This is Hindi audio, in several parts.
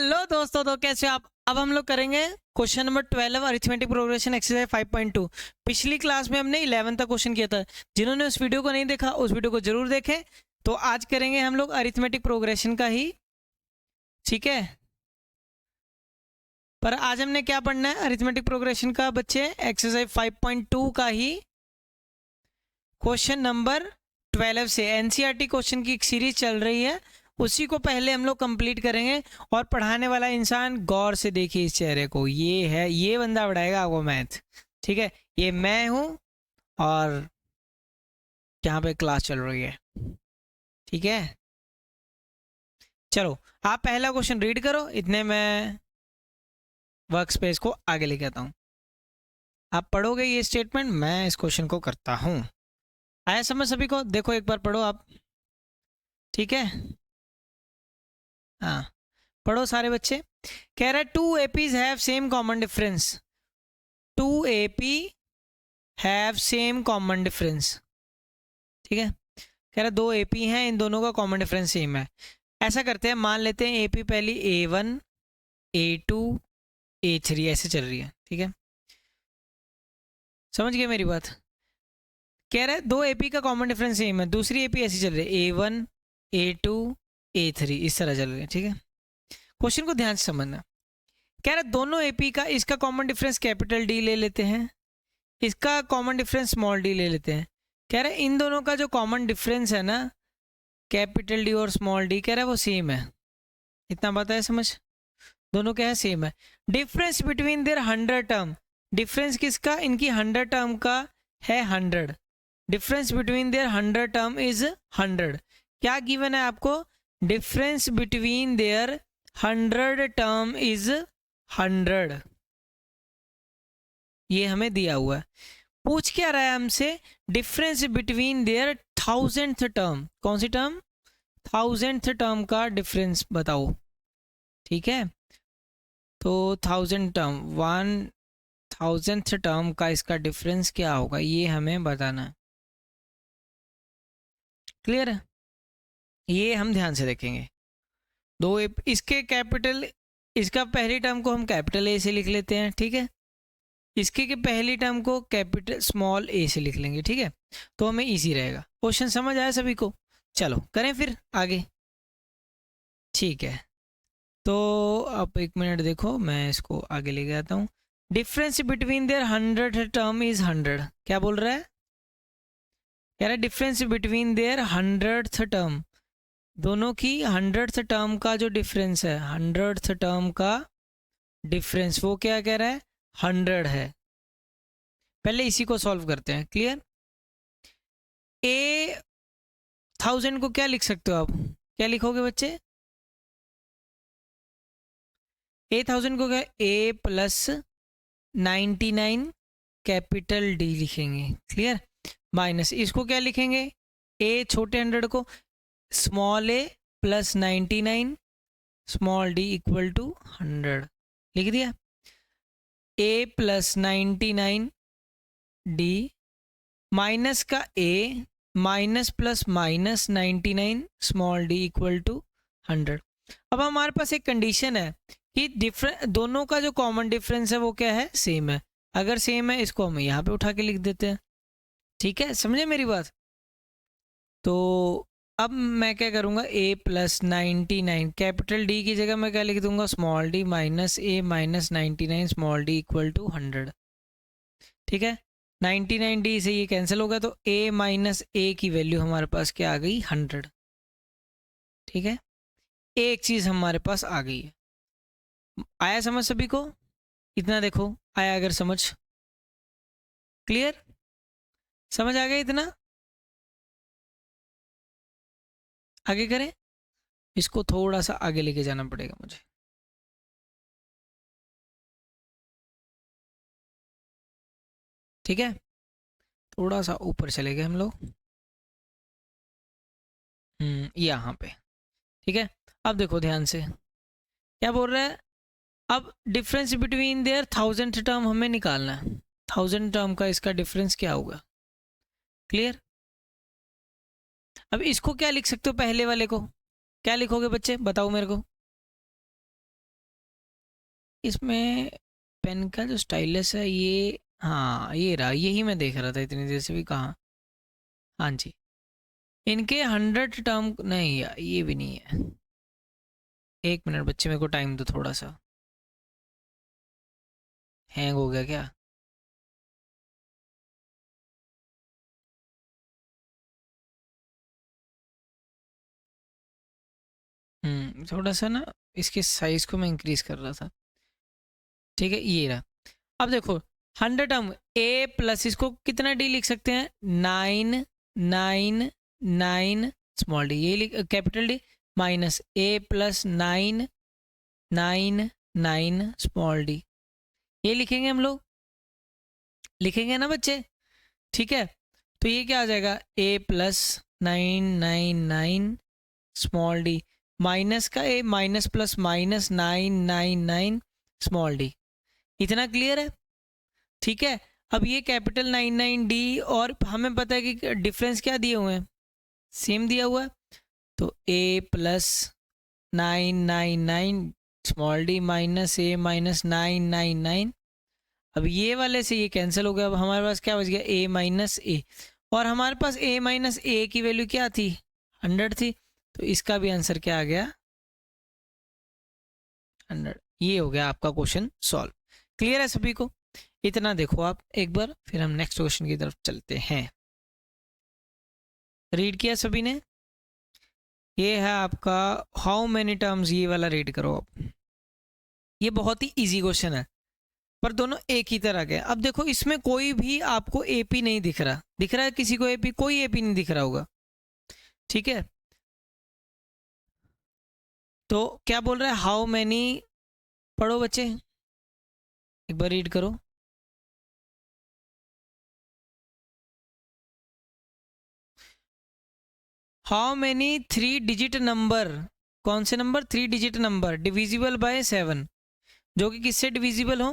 हेलो दोस्तों, तो कैसे हो आप। अब हम लोग करेंगे question number 12 arithmetic progression exercise 5.2। पिछली क्लास में हमने 11 तक क्वेश्चन किया था। जिन्होंने उस वीडियो को नहीं देखा उस वीडियो को जरूर देखें। तो आज करेंगे हम लोग अरिथमेटिक प्रोग्रेशन का ही, ठीक है। पर आज हमने क्या पढ़ना है अरिथमेटिक प्रोग्रेशन का बच्चे, एक्सरसाइज 5.2 का ही क्वेश्चन नंबर 12 से। एनसीईआरटी क्वेश्चन की एक सीरीज चल रही है, उसी को पहले हम लोग कंप्लीट करेंगे। और पढ़ाने वाला इंसान गौर से देखिए इस चेहरे को, ये है, ये बंदा पढ़ाएगा आपको मैथ, ठीक है। ये मैं हूं और यहाँ पे क्लास चल रही है, ठीक है। चलो आप पहला क्वेश्चन रीड करो, इतने मैं वर्क स्पेस को आगे लेके आता हूँ। आप पढ़ोगे ये स्टेटमेंट, मैं इस क्वेश्चन को करता हूँ। आया समझ सभी को? देखो एक बार पढ़ो आप, ठीक है। हाँ पढ़ो सारे बच्चे। कह रहा है 2 APs have same common difference. 2 AP have same common difference, ठीक है। कह रहा है 2 AP हैं, इन दोनों का कॉमन डिफरेंस सेम है। ऐसा करते हैं, मान लेते हैं AP पहली A1 A2 A3 ऐसे चल रही है, ठीक है। समझ गए मेरी बात? कह रहा है 2 AP का कॉमन डिफरेंस सेम है, दूसरी AP ऐसी चल रही है A1 A2 A3 इस तरह चल रही है, ठीक है। क्वेश्चन को ध्यान से समझना। कह रहा है दोनों AP का इसका कॉमन डिफरेंस कैपिटल D ले लेते हैं, इसका कॉमन डिफरेंस स्मॉल d ले लेते हैं। कह रहा है इन दोनों का जो कॉमन डिफरेंस है ना, कैपिटल D और स्मॉल d, कह रहा है वो सेम है। इतना बात है समझ? दोनों क्या है, सेम है। Difference between their 100 term, difference किसका, इनकी 100 टर्म का है 100। Difference between their 100 term is 100। क्या गिवन है आपको? Difference between their 100 term is 100, ये हमें दिया हुआ है। पूछ क्या रहा है हमसे? Difference between their 1000th term. कौन सी टर्म? 1000th टर्म का डिफरेंस बताओ, ठीक है। तो 1000 टर्म, 1000th टर्म का इसका डिफरेंस क्या होगा, ये हमें बताना है। क्लियर है? ये हम ध्यान से देखेंगे। इसके कैपिटल, इसका पहली टर्म को हम कैपिटल ए से लिख लेते हैं, ठीक है। इसके के पहली टर्म को कैपिटल स्मॉल ए से लिख लेंगे, ठीक है। तो हमें इजी रहेगा। क्वेश्चन समझ आया सभी को? चलो करें फिर आगे, ठीक है। तो आप एक मिनट देखो, मैं इसको आगे लेके आता हूँ। Difference between their 100th term is 100। क्या बोल रहा है? कह रहा है difference between their 100th term, दोनों की 100th टर्म का जो डिफरेंस है, 100th टर्म का डिफरेंस वो क्या कह रहा है, 100 है। पहले इसी को सॉल्व करते हैं, क्लियर। ए 1000 को क्या लिख सकते हो आप? क्या लिखोगे बच्चे? A1000 को क्या, A प्लस 99 कैपिटल D लिखेंगे, क्लियर। माइनस इसको क्या लिखेंगे, A छोटे 100 को small a plus 99 small d equal to 100 लिख दिया। A प्लस 99 D माइनस का A minus plus minus 99 small d equal to 100। अब हमारे पास एक कंडीशन है कि दोनों का जो कॉमन डिफरेंस है वो क्या है, सेम है। अगर सेम है इसको हम यहाँ पे उठा के लिख देते हैं, ठीक है। समझे मेरी बात? तो अब मैं क्या करूँगा, A प्लस 99 कैपिटल D की जगह मैं क्या लिख दूंगा, small d minus A minus 99 small d equal to 100, ठीक है। 99D से ये कैंसिल होगा तो A माइनस A की वैल्यू हमारे पास क्या आ गई, 100, ठीक है। एक चीज़ हमारे पास आ गई है। आया समझ सभी को? इतना देखो, आया अगर समझ, क्लियर, समझ आ गया इतना? आगे करें, इसको थोड़ा सा आगे लेके जाना पड़ेगा मुझे, ठीक है। थोड़ा सा ऊपर चले गए हम लोग, यहाँ पे, ठीक है। अब देखो ध्यान से, क्या बोल रहा है, अब difference between their 1000th term हमें निकालना है। 1000 टर्म का इसका डिफरेंस क्या होगा, क्लियर। अब इसको क्या लिख सकते हो, पहले वाले को क्या लिखोगे बच्चे, बताओ मेरे को। इसमें पेन का जो स्टाइलस है ये, हाँ ये रहा, यही मैं देख रहा था इतनी देर से भी, कहाँ, हाँ जी, इनके 100 टर्म नहीं यार, ये भी नहीं है। एक मिनट बच्चे, मेरे को टाइम दो थोड़ा सा। हैंग हो गया क्या? थोड़ा सा ना, इसके साइज को मैं इंक्रीज कर रहा था। ठीक है, ये रहा। अब देखो 100 टर्म ए प्लस, इसको कितना डी लिख सकते हैं, 9 9 9 स्मॉल डी, ये कैपिटल डी, माइनस ए प्लस 9 9 9 स्मॉल डी, ये लिखेंगे हम लोग, लिखेंगे ना बच्चे? ठीक है, तो ये क्या आ जाएगा, A plus 9 9 9 small D, minus का A, minus plus minus 9 9 9 small D. इतना क्लियर है? ठीक है, अब ये कैपिटल 9 9 डी, और हमें पता है कि डिफरेंस क्या दिए हुए हैं, सेम दिया हुआ है, तो ए प्लस 9 9 9 स्मॉल डी माइनस ए माइनस 9 9 9। अब ये वाले से ये कैंसिल हो गया, अब हमारे पास क्या बच गया, ए माइनस ए, और हमारे पास ए माइनस ए की वैल्यू क्या थी, 100 थी, तो इसका भी आंसर क्या आ गया, 100। ये हो गया आपका क्वेश्चन सॉल्व। क्लियर है सभी को? इतना देखो आप एक बार, फिर हम नेक्स्ट क्वेश्चन की तरफ चलते हैं। रीड किया सभी ने? ये है आपका हाउ मेनी टर्म्स, ये वाला रीड करो आप। ये बहुत ही इजी क्वेश्चन है, पर दोनों एक ही तरह के। अब देखो इसमें कोई भी आपको एपी नहीं दिख रहा, दिख रहा है किसी को एपी? कोई एपी नहीं दिख रहा होगा। ठीक है, तो क्या बोल रहा है, हाउ मैनी, पढ़ो बच्चे एक बार रीड करो। हाउ मैनी 3 डिजिट नंबर, कौन से number, 3 digit number divisible by 7, जो कि किससे डिविजिबल हो?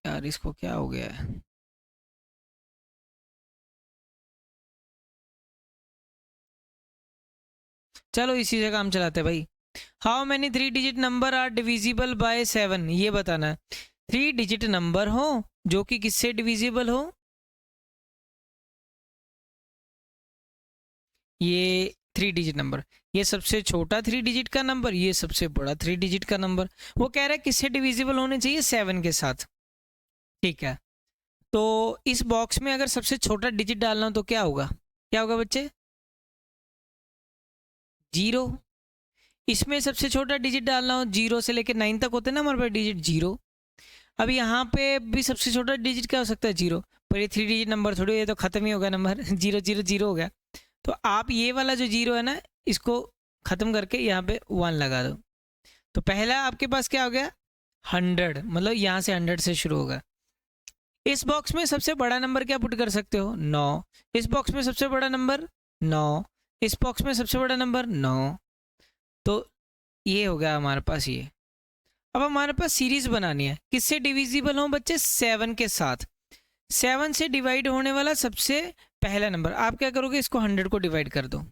यार इसको क्या हो गया है, चलो इसी से काम चलाते हैं भाई। How many 3 digit number are divisible by 7, ये बताना है। 3 डिजिट नंबर हो जो कि किससे डिविजिबल हो, ये 3 डिजिट नंबर, ये सबसे छोटा 3 डिजिट का नंबर, ये सबसे बड़ा 3 डिजिट का नंबर। वो कह रहा है किससे डिविजिबल होने चाहिए, 7 के साथ। ठीक है, तो इस बॉक्स में अगर सबसे छोटा डिजिट डालना हो तो क्या होगा, क्या होगा बच्चे, 0। इसमें सबसे छोटा डिजिट डालना हो, 0 से लेकर 9 तक होते हैं ना हमारे पास डिजिट, 0। अब यहाँ पे भी सबसे छोटा डिजिट क्या हो सकता है, 0, पर ये 3 डिजिट नंबर थोड़ी, ये तो खत्म ही हो गया नंबर 0 0 0 हो गया। तो आप ये वाला जो 0 है ना, इसको ख़त्म करके यहाँ पे 1 लगा दो, तो पहला आपके पास क्या हो गया, 100, मतलब यहाँ से 100 से शुरू होगा। इस बॉक्स में सबसे बड़ा नंबर क्या पुट कर सकते हो, 9। इस बॉक्स में सबसे बड़ा नंबर 9, इस बॉक्स में सबसे बड़ा नंबर 9, तो ये हो गया हमारे पास ये। अब हमारे पास सीरीज बनानी है, किससे डिविजिबल हो बच्चे, 7 के साथ। 7 से डिवाइड होने वाला सबसे पहला नंबर, आप क्या करोगे, इसको 100 को डिवाइड कर दो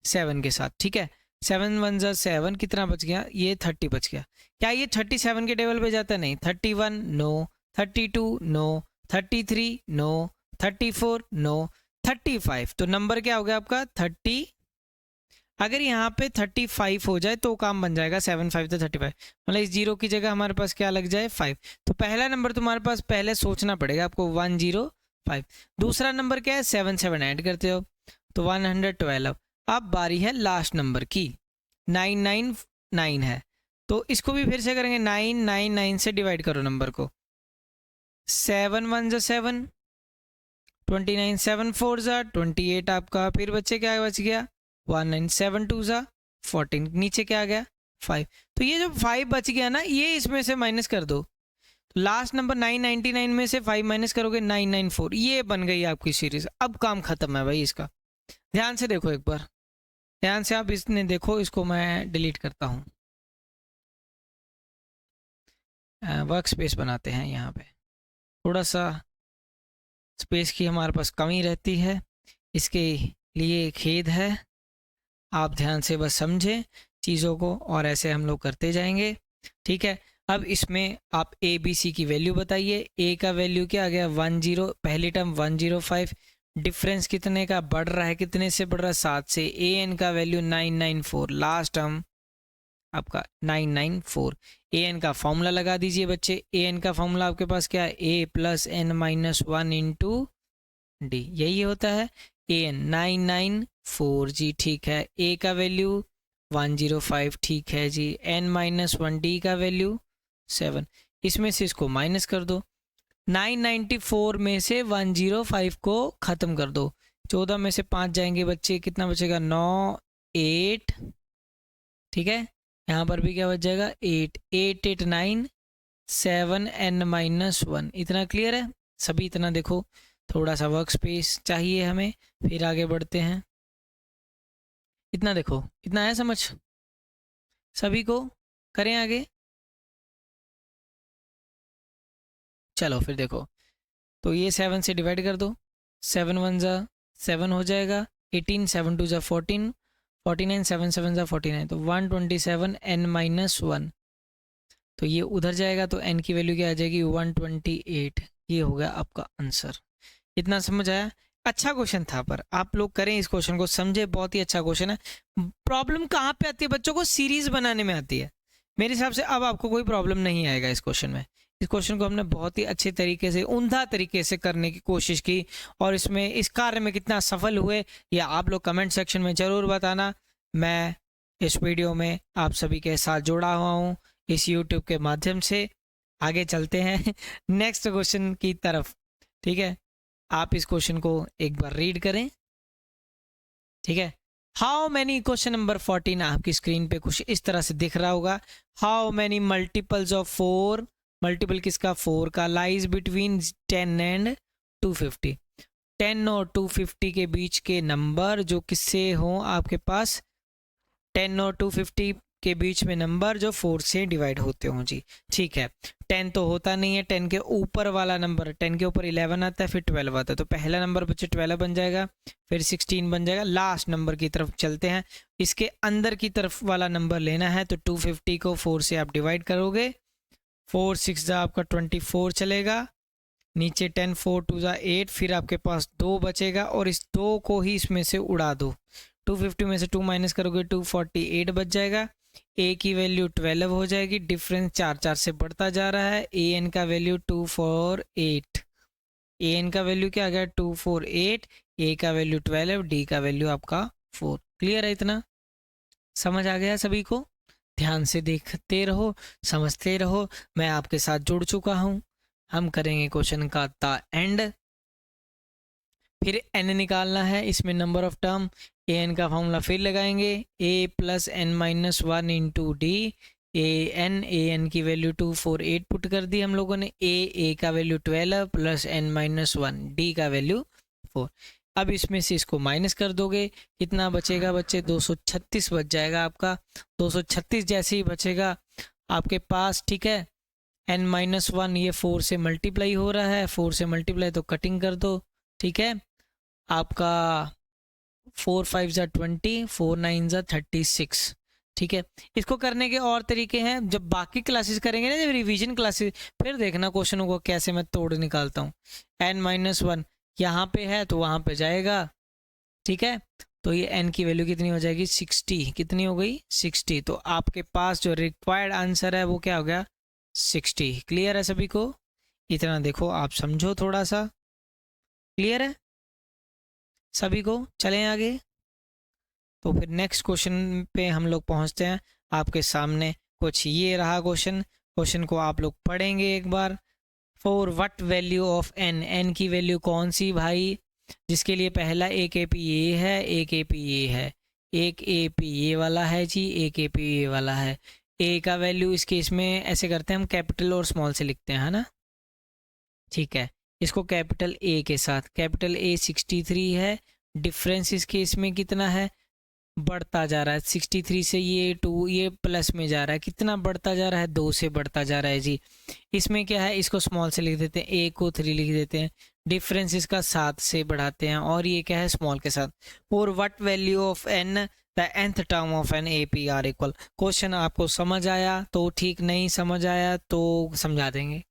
7 के साथ। ठीक है, 7 1 जा 7, कितना बच गया, ये 30 बच गया। क्या ये 37 के टेबल पे जाता है, नहीं। 31 नो, 32 नो, 33 नो, 34 नो, 35, तो नंबर क्या हो गया आपका 30। अगर यहाँ पे 35 हो जाए तो काम बन जाएगा, 7 5 तो 35, मतलब इस 0 की जगह हमारे पास क्या लग जाए, 5। तो पहला नंबर तुम्हारे पास पहले सोचना पड़ेगा आपको, 105। दूसरा नंबर क्या है, 7 7 ऐड करते हो तो 112। अब बारी है लास्ट नंबर की, 999 है, तो इसको भी फिर से करेंगे, 999 से डिवाइड करो नंबर को। 7 1 जा 7, 29 7 4 जा 28 आपका, फिर बच्चे क्या बच गया, 1 7 2 जा 14, नीचे क्या आ गया 5। तो ये जो 5 बच गया ना, ये इसमें से माइनस कर दो, लास्ट नंबर 999 में से 5 माइनस करोगे 994, ये बन गई आपकी सीरीज। अब काम खत्म है भाई इसका, ध्यान से देखो एक बार, ध्यान से आप इसने देखो, इसको मैं डिलीट करता हूँ, वर्क स्पेस बनाते हैं, यहाँ पे थोड़ा सा स्पेस की हमारे पास कमी रहती है, इसके लिए खेद है। आप ध्यान से बस समझें चीज़ों को और ऐसे हम लोग करते जाएंगे। ठीक है, अब इसमें आप ए बी सी की वैल्यू बताइए। ए का वैल्यू क्या आ गया 10, पहली टर्म 105, डिफरेंस कितने का बढ़ रहा है, कितने से बढ़ रहा है 7 से। ए एन का वैल्यू 994, लास्ट टर्म आपका 994। ए एन का फॉर्मूला लगा दीजिए बच्चे। ए एन का फॉर्मूला आपके पास क्या है, A plus N minus 1 into D, यही होता है। ए एन 994 जी, ठीक है। ए का वैल्यू 105, ठीक है जी। एन माइनस 1, डी का वैल्यू 7। इसमें से इसको माइनस कर दो। 994 में से 105 को ख़त्म कर दो। 14 में से 5 जाएंगे बच्चे, कितना बचेगा 9, 8, ठीक है। यहाँ पर भी क्या बच जाएगा 8, 8, 8, 9, 7, n माइनस 1। इतना क्लियर है सभी? इतना देखो, थोड़ा सा वर्क स्पेस चाहिए हमें, फिर आगे बढ़ते हैं। इतना देखो, इतना है समझ सभी को? करें आगे? चलो फिर देखो, तो ये 7 से डिवाइड कर दो। 7 1 ज़ा 7 हो जाएगा, 18, 7 2 ज़ा 14, 49, 7 7 ज़ा 49, तो 127 n माइनस 1। तो ये उधर जाएगा तो n की वैल्यू क्या आ जाएगी 128। ये हो गया आपका आंसर। इतना समझ आया? अच्छा क्वेश्चन था, पर आप लोग करें इस क्वेश्चन को, समझे, बहुत ही अच्छा क्वेश्चन है। प्रॉब्लम कहाँ पे आती है बच्चों को? सीरीज बनाने में आती है। मेरे हिसाब से अब आपको कोई प्रॉब्लम नहीं आएगा इस क्वेश्चन में। इस क्वेश्चन को हमने बहुत ही अच्छे तरीके से, उम्दा तरीके से करने की कोशिश की, और इसमें इस कार्य में कितना सफल हुए ये आप लोग कमेंट सेक्शन में ज़रूर बताना। मैं इस वीडियो में आप सभी के साथ जुड़ा हुआ हूँ इस यूट्यूब के माध्यम से। आगे चलते हैं नेक्स्ट क्वेश्चन की तरफ, ठीक है। आप इस क्वेश्चन को एक बार रीड करें, ठीक है। हाउ मैनी, क्वेश्चन नंबर 14 आपकी स्क्रीन पे कुछ इस तरह से दिख रहा होगा। How many multiples of 4, multiple किसका 4 का, लाइज बिटवीन 10 एंड 250। 10 और 250 के बीच के नंबर जो किससे हों आपके पास, 10 और 250 के बीच में नंबर जो 4 से डिवाइड होते हों जी, ठीक है। 10 तो होता नहीं है, 10 के ऊपर वाला नंबर, 10 के ऊपर 11 आता है, फिर 12 आता है, तो पहला नंबर बच्चे 12 बन जाएगा, फिर 16 बन जाएगा। लास्ट नंबर की तरफ चलते हैं, इसके अंदर की तरफ वाला नंबर लेना है, तो 250 को 4 से आप डिवाइड करोगे, 4 6 जा आपका 24 चलेगा, नीचे 10 4 2 जा 8, फिर आपके पास 2 बचेगा, और इस 2 को ही इसमें से उड़ा दो। 250 में से 2 माइनस करोगे 248 बच जाएगा। ए की वैल्यू 12 हो जाएगी, डिफरेंस 4 4 से बढ़ता जा रहा है। ए एन का वैल्यू 248, ए एन का वैल्यू क्या आ गया 248, ए का वैल्यू 12, डी का वैल्यू आपका 4। क्लियर है? इतना समझ आ गया सभी को? ध्यान से देखते रहो, समझते रहो, मैं आपके साथ जुड़ चुका हूँ। हम करेंगे क्वेश्चन का द एंड। फिर एन निकालना है, इसमें number of term, A N का फॉर्मूला फिर लगाएंगे, A plus N minus 1 into D. A N की वैल्यू 248 पुट कर दी हम लोगों ने। ए का value 12 plus N minus 1, D का वैल्यू 4। अब इसमें से इसको माइनस कर दोगे, कितना बचेगा बच्चे 236 बच जाएगा आपका। 236 जैसे ही बचेगा आपके पास, ठीक है। एन माइनस 1 ये 4 से मल्टीप्लाई हो रहा है, 4 से मल्टीप्लाई तो कटिंग कर दो, ठीक है। आपका 4 5 ज़ा 20, 4 9 ज़ा 36, ठीक है। इसको करने के और तरीके हैं, जब बाकी क्लासेस करेंगे ना, जब रिवीजन क्लासेस, फिर देखना क्वेश्चनों को कैसे मैं तोड़ निकालता हूँ। एन माइनस 1 यहाँ पे है तो वहाँ पे जाएगा, ठीक है। तो ये एन की वैल्यू कितनी हो जाएगी 60, कितनी हो गई 60। तो आपके पास जो रिक्वायर्ड आंसर है वो क्या हो गया 60। क्लियर है सभी को? इतना देखो, आप समझो थोड़ा सा। क्लियर है सभी को? चलें आगे। तो फिर नेक्स्ट क्वेश्चन पे हम लोग पहुंचते हैं। आपके सामने कुछ ये रहा क्वेश्चन, क्वेश्चन को आप लोग पढ़ेंगे एक बार। For what value of N, N की वैल्यू कौन सी भाई, जिसके लिए पहला एक ए पी ए है, एक ए पी ए है, एक ए पी ए वाला है जी, एक ए पी ए वाला है। ए का वैल्यू इस केस में ऐसे करते हैं हम, कैपिटल और स्मॉल से लिखते हैं, है ना, ठीक है। इसको कैपिटल ए के साथ, कैपिटल ए 63 है, डिफरेंस इस केस में कितना है, बढ़ता जा रहा है। 63 से ये 2, ये प्लस में जा रहा है, कितना बढ़ता जा रहा है 2 से बढ़ता जा रहा है जी। इसमें क्या है, इसको स्मॉल से लिख देते हैं, ए को 3 लिख देते हैं, डिफरेंस इसका 7 से बढ़ाते हैं, और ये क्या है स्मॉल के साथ। और what value of n, the nth term of n AP are equal. Question आपको समझ आया तो ठीक, नहीं समझ आया तो समझा देंगे।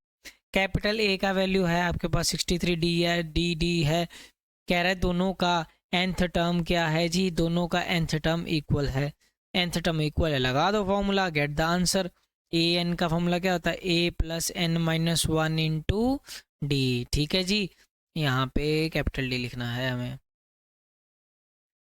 कैपिटल A का वैल्यू है आपके पास 63D है, डी है। कह रहा है दोनों का nth टर्म क्या है जी, दोनों का nth टर्म इक्वल है। nth टर्म इक्वल है, लगा दो formula, get the answer. A N का फॉर्मूला क्या होता है, A plus N minus one into d. ठीक है जी, यहाँ पे कैपिटल D लिखना है हमें।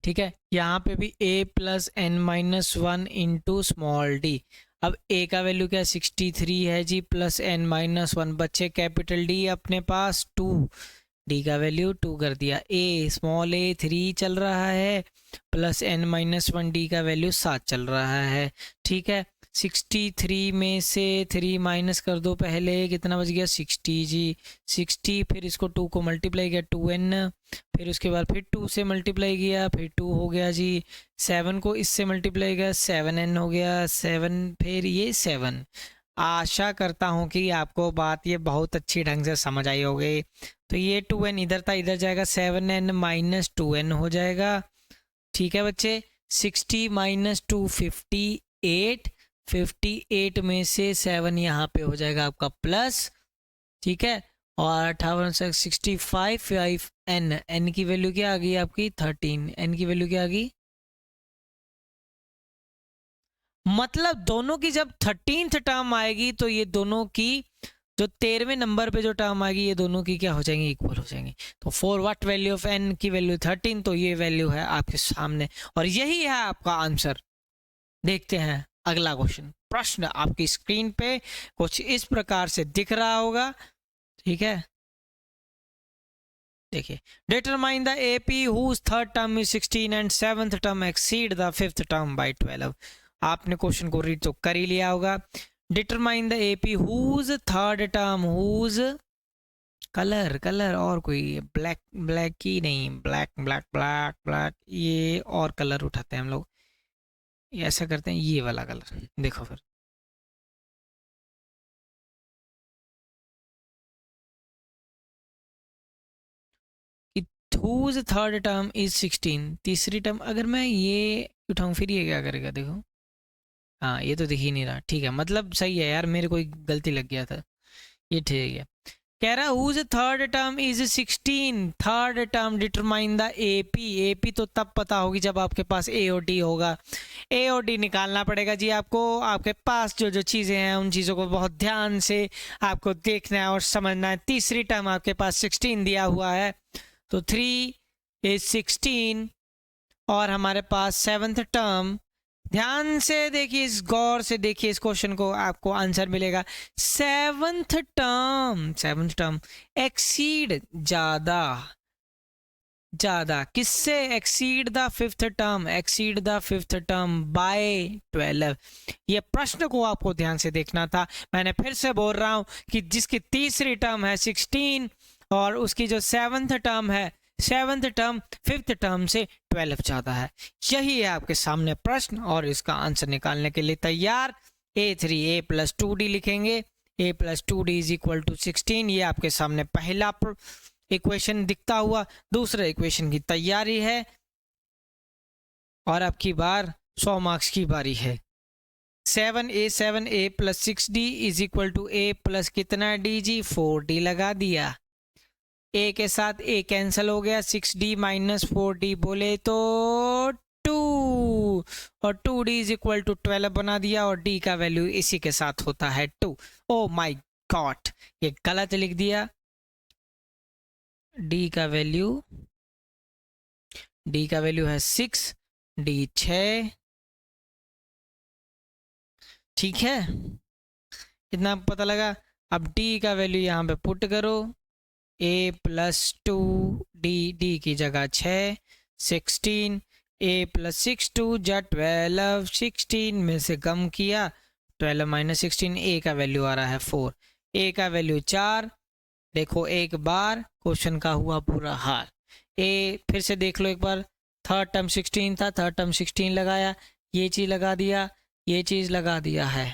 ठीक है, यहाँ पे भी A plus N minus one into small d. अब A का वैल्यू क्या 63 है जी, प्लस एन माइनस वन, बच्चे कैपिटल D अपने पास 2, D का वैल्यू 2 कर दिया। A स्मॉल a 3 चल रहा है, plus N minus one, D का वैल्यू 7 चल रहा है। ठीक है, 63 में से 3 माइनस कर दो, पहले कितना बच गया 60 जी, 60, फिर इसको 2 को मल्टीप्लाई किया 2n, फिर उसके बाद फिर 2 से मल्टीप्लाई किया, फिर 2 हो गया जी, 7 को इससे मल्टीप्लाई किया 7n हो गया, 7 फिर ये 7। आशा करता हूँ कि आपको बात ये बहुत अच्छी ढंग से समझ आई होगी। तो ये 2n इधर था, इधर जाएगा 7n माइनस 2n हो जाएगा। ठीक है बच्चे, 60 माइनस 2 58, 58 में से 7 यहाँ पे हो जाएगा आपका प्लस। ठीक है, और 58 से 65 एन, एन की वैल्यू क्या आ गई आपकी 13, एन की वैल्यू क्या आ गई, मतलब दोनों की जब 13th टर्म आएगी तो ये दोनों की जो 13वें नंबर पे जो टर्म आएगी ये दोनों की क्या हो जाएंगी, इक्वल हो जाएंगी। तो for what value of n की वैल्यू 13, तो ये वैल्यू है आपके सामने और यही है आपका आंसर। देखते हैं अगला क्वेश्चन। प्रश्न आपकी स्क्रीन पे कुछ इस प्रकार से दिख रहा होगा। ठीक है, देखिए, determine the AP whose third term is 16 and seventh term exceed the fifth term by 12। आपने क्वेश्चन को रीड तो कर ही लिया होगा। Determine the AP whose third term, whose colour, colour और कोई ब्लैक, ब्लैक ही नहीं, ब्लैक ब्लैक ब्लैक ब्लैक, ये और कलर उठाते हैं हम लोग, ये ऐसा करते हैं, ये वाला कलर देखो फिर। हुज थर्ड टर्म इज 16, तीसरी टर्म, अगर मैं ये उठाऊं फिर ये क्या करेगा देखो। हाँ, ये तो दिख ही नहीं रहा। ठीक है, मतलब सही है यार, मेरे कोई गलती लग गया था, ये ठीक है। कह रहा whose third term is 16, third term determine the AP. AP तो तब पता होगी जब आपके पास ए और डी होगा। ए और डी निकालना पड़ेगा जी आपको। आपके पास जो जो चीज़ें हैं उन चीज़ों को बहुत ध्यान से आपको देखना है और समझना है। तीसरी टर्म आपके पास 16 दिया हुआ है, तो 3 इज 16, और हमारे पास सेवन्थ टर्म, ध्यान से देखिए, इस गौर से देखिए इस क्वेश्चन को, आपको आंसर मिलेगा। Seventh term, seventh term exceed, ज्यादा, ज्यादा किससे, exceed the fifth term, exceed the fifth term by 12। ये प्रश्न को आपको ध्यान से देखना था। मैंने फिर से बोल रहा हूं कि जिसकी तीसरी टर्म है 16 और उसकी जो सेवन्थ टर्म है, सेवन्थ टर्म फिफ्थ टर्म से 12 ज्यादा है। यही है आपके सामने प्रश्न और इसका आंसर निकालने के लिए तैयार। A3 A प्लस 2D लिखेंगे, A plus 2D is equal to 16। ये आपके सामने पहला इक्वेशन दिखता हुआ। दूसरे इक्वेशन की तैयारी है और आपकी बार 100 मार्क्स की बारी है। 7A plus 6D is equal to A plus कितना D जी, 4D लगा दिया। A के साथ A कैंसिल हो गया, 6D माइनस 4D बोले तो 2, और 2D इज इक्वल टू 12 बना दिया, और D का वैल्यू इसी के साथ होता है 2। ओ माय गॉड, ये गलत लिख दिया। D का वैल्यू है 6, D 6। ठीक है, कितना पता लगा। अब D का वैल्यू यहाँ पे पुट करो, A प्लस 2D, D की जगह 6, 16, A प्लस 6 2 जा 12, 16 में से कम किया, 12 माइनस 16, A का वैल्यू आ रहा है 4, A का वैल्यू 4। देखो एक बार क्वेश्चन का हुआ पूरा हाल। A फिर से देख लो एक बार, थर्ड टर्म 16 था, थर्ड टर्म 16 लगाया, ये चीज़ लगा दिया, ये चीज़ लगा दिया है।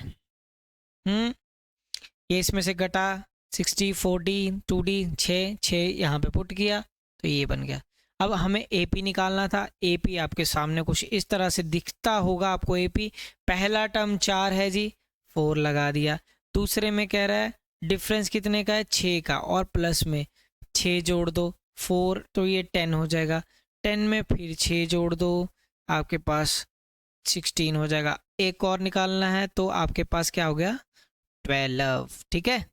ये इसमें से घटा 60, 4D, 2D, 6 6 यहाँ पे पुट किया तो ये बन गया। अब हमें एपी निकालना था। एपी आपके सामने कुछ इस तरह से दिखता होगा आपको। एपी पहला टर्म 4 है जी, 4 लगा दिया। दूसरे में कह रहा है डिफरेंस कितने का है, 6 का, और प्लस में 6 जोड़ दो, 4 तो ये 10 हो जाएगा। 10 में फिर 6 जोड़ दो, आपके पास 16 हो जाएगा। एक और निकालना है तो आपके पास क्या हो गया, 12। ठीक है,